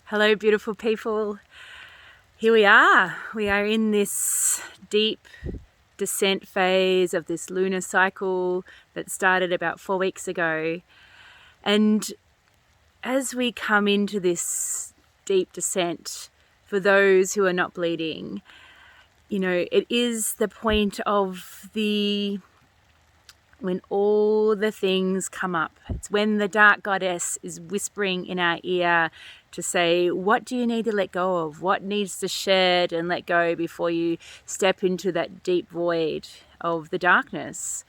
Hello, beautiful people. Here we are. We are in this deep descent phase of this lunar cycle that started about 4 weeks ago. And as we come into this deep descent, for those who are not bleeding, it is the point of when all the things come up. It's when the dark goddess is whispering in our ear to say, what do you need to let go of? What needs to shed and let go before you step into that deep void of the darkness?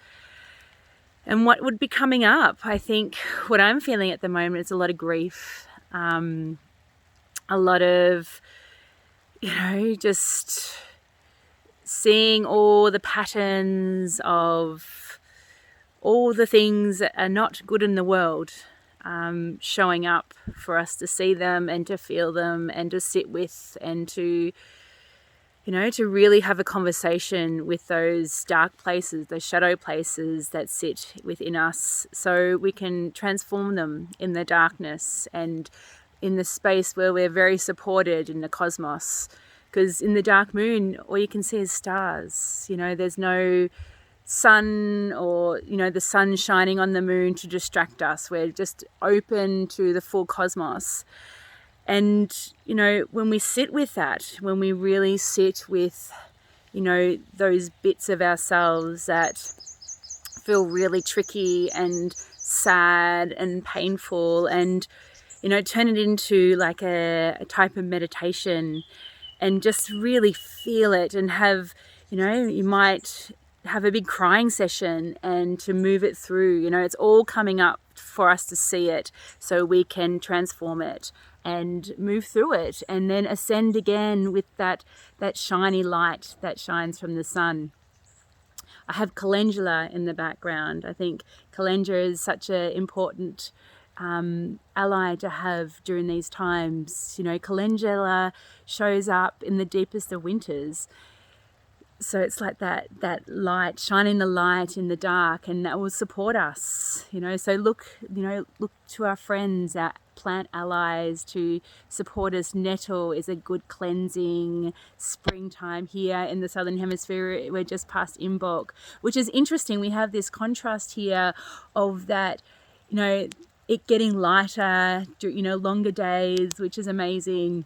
And what would be coming up? I think what I'm feeling at the moment is a lot of grief, a lot of, just seeing all the patterns of all the things that are not good in the world showing up for us to see them and to feel them and to sit with and to really have a conversation with those dark places, those shadow places that sit within us, so we can transform them in the darkness and in the space where we're very supported in the cosmos. Because in the dark moon, all you can see is stars. There's no sun or the sun shining on the moon to distract us. We're just open to the full cosmos. And when we sit with that, when we really sit with those bits of ourselves that feel really tricky and sad and painful, and turn it into like a type of meditation and just really feel it and have you might have a big crying session and to move it through. It's all coming up for us to see it so we can transform it and move through it and then ascend again with that shiny light that shines from the sun. I have calendula in the background. I think calendula is such an important ally to have during these times. Calendula shows up in the deepest of winters. So it's like that light, shining the light in the dark, and that will support us. So look to our friends, our plant allies to support us. Nettle is a good cleansing springtime here in the Southern Hemisphere. We're just past Imbolc, which is interesting. We have this contrast here of that, it getting lighter, longer days, which is amazing.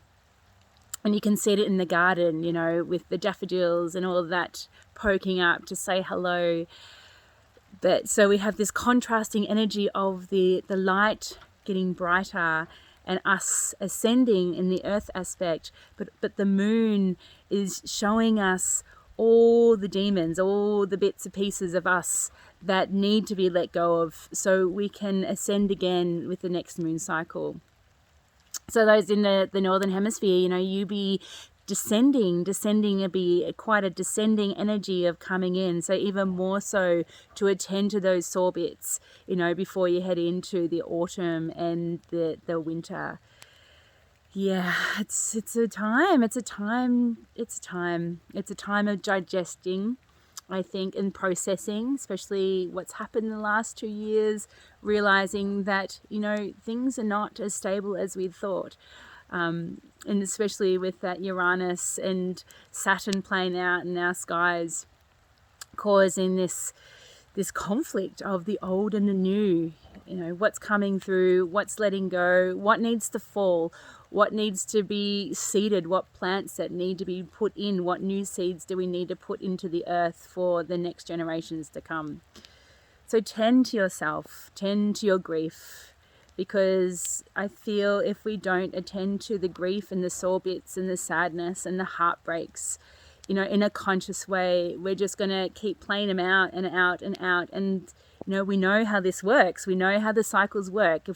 And you can see it in the garden, with the daffodils and all of that poking up to say hello. But so we have this contrasting energy of the light getting brighter and us ascending in the earth aspect. But the moon is showing us all the demons, all the bits and pieces of us that need to be let go of so we can ascend again with the next moon cycle. So those in the Northern Hemisphere, you be descending will be quite a descending energy of coming in. So even more so to attend to those sore bits, before you head into the autumn and the winter. Yeah, it's a time of digesting, I think, and processing, especially what's happened in the last 2 years, realizing that, things are not as stable as we thought. And especially with that Uranus and Saturn playing out in our skies, causing this conflict of the old and the new, what's coming through, what's letting go, what needs to fall, what needs to be seeded, what plants that need to be put in, what new seeds do we need to put into the earth for the next generations to come. So tend to yourself, tend to your grief, because I feel if we don't attend to the grief and the sore bits and the sadness and the heartbreaks, in a conscious way, we're just going to keep playing them out and out and out. And, we know how this works. We know how the cycles work.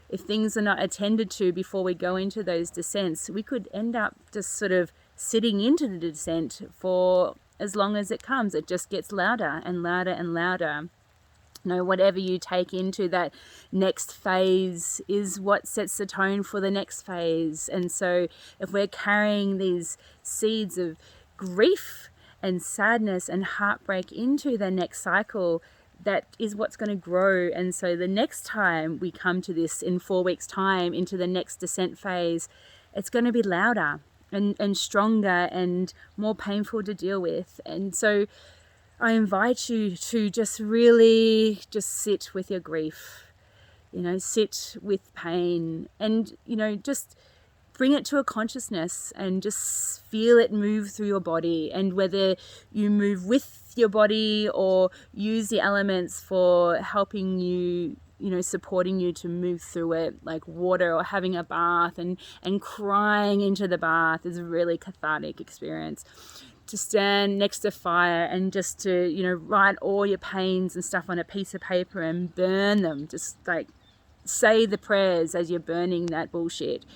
If things are not attended to before we go into those descents, we could end up just sort of sitting into the descent for as long as it comes. It just gets louder and louder and louder. Whatever you take into that next phase is what sets the tone for the next phase. And so if we're carrying these seeds of grief and sadness and heartbreak into the next cycle, that is what's going to grow. And so the next time we come to this in 4 weeks' time into the next descent phase, it's going to be louder and stronger and more painful to deal with. And so I invite you to just really just sit with your grief, sit with pain, and, just bring it to a consciousness and just feel it move through your body. And whether you move with your body or use the elements for helping you, supporting you to move through it, like water or having a bath, and crying into the bath is a really cathartic experience. To stand next to fire and just to, write all your pains and stuff on a piece of paper and burn them. Just like say the prayers as you're burning that bullshit.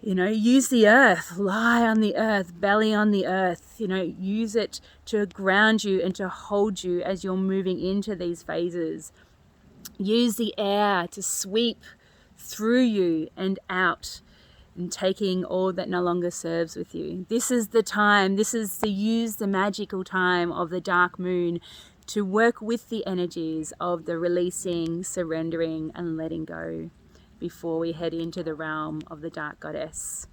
Use the earth, lie on the earth, belly on the earth, use it to ground you and to hold you as you're moving into these phases. Use the air to sweep through you and out, and taking all that no longer serves with you. This is the time, use the magical time of the dark moon to work with the energies of the releasing, surrendering, and letting go before we head into the realm of the Dark Goddess.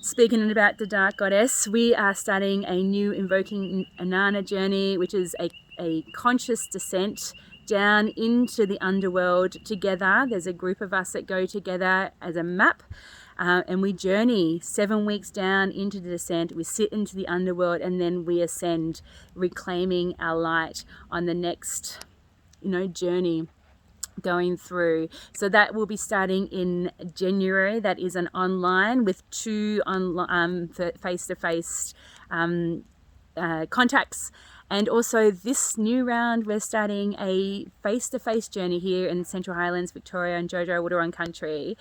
Speaking about the Dark Goddess, we are starting a new Invoking Anana Journey, which is a conscious descent down into the underworld together. There's a group of us that go together as a map, and we journey 7 weeks down into the descent. We sit into the underworld, and then we ascend, reclaiming our light on the next, journey going through. So that will be starting in January. That is an online with 2 face-to-face contacts. And also this new round, we're starting a face-to-face journey here in the Central Highlands, Victoria and Jojo Wurrung country,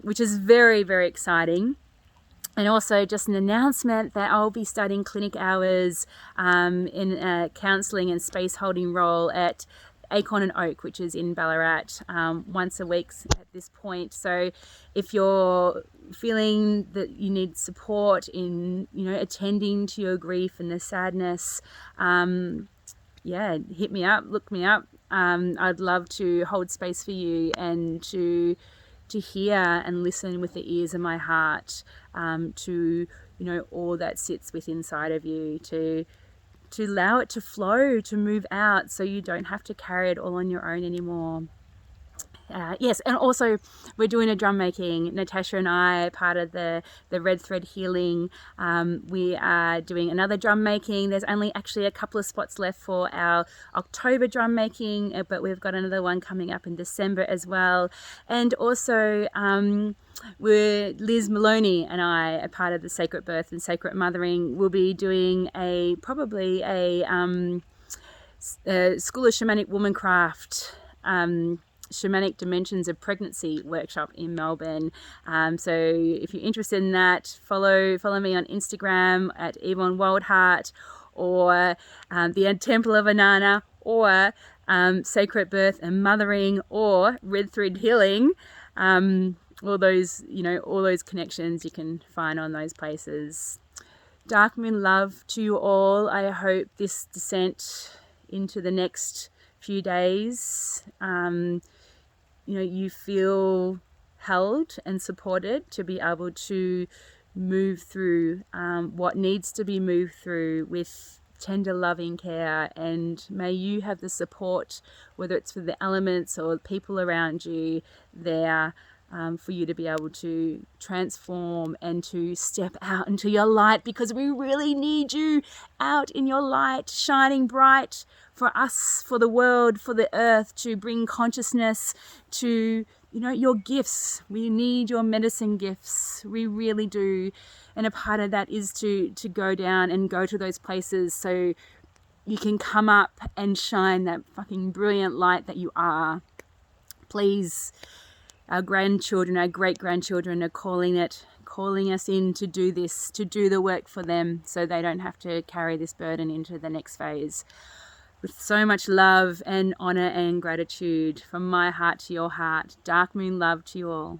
which is very, very exciting. And also just an announcement that I'll be starting clinic hours in a counselling and space holding role at Acorn and Oak, which is in Ballarat, once a week at this point. So if you're feeling that you need support in, attending to your grief and the sadness, hit me up, look me up. I'd love to hold space for you and to hear and listen with the ears of my heart, to, all that sits within inside of you, to allow it to flow, to move out, so you don't have to carry it all on your own anymore. Yes, and also we're doing a drum making. Natasha and I are part of the Red Thread Healing. We are doing another drum making. There's only actually a couple of spots left for our October drum making, but we've got another one coming up in December as well. And also Liz Maloney and I are part of the Sacred Birth and Sacred Mothering. We'll be doing probably a School of Shamanic Womancraft, Shamanic Dimensions of Pregnancy workshop in Melbourne. So if you're interested in that, follow me on Instagram at Yvonne Wildheart, or the Temple of Anana, or Sacred Birth and Mothering, or Red Thread Healing. All those connections you can find on those places. Dark Moon love to you all. I hope this descent into the next few days, you feel held and supported to be able to move through what needs to be moved through with tender loving care. And may you have the support, whether it's for the elements or people around you there, for you to be able to transform and to step out into your light, because we really need you out in your light, shining bright for us, for the world, for the earth, to bring consciousness to, your gifts. We need your medicine gifts. We really do. And a part of that is to go down and go to those places so you can come up and shine that fucking brilliant light that you are. Please. Our grandchildren, our great-grandchildren are calling us in to do this, to do the work for them, so they don't have to carry this burden into the next phase. With so much love and honor and gratitude from my heart to your heart. Dark Moon love to you all.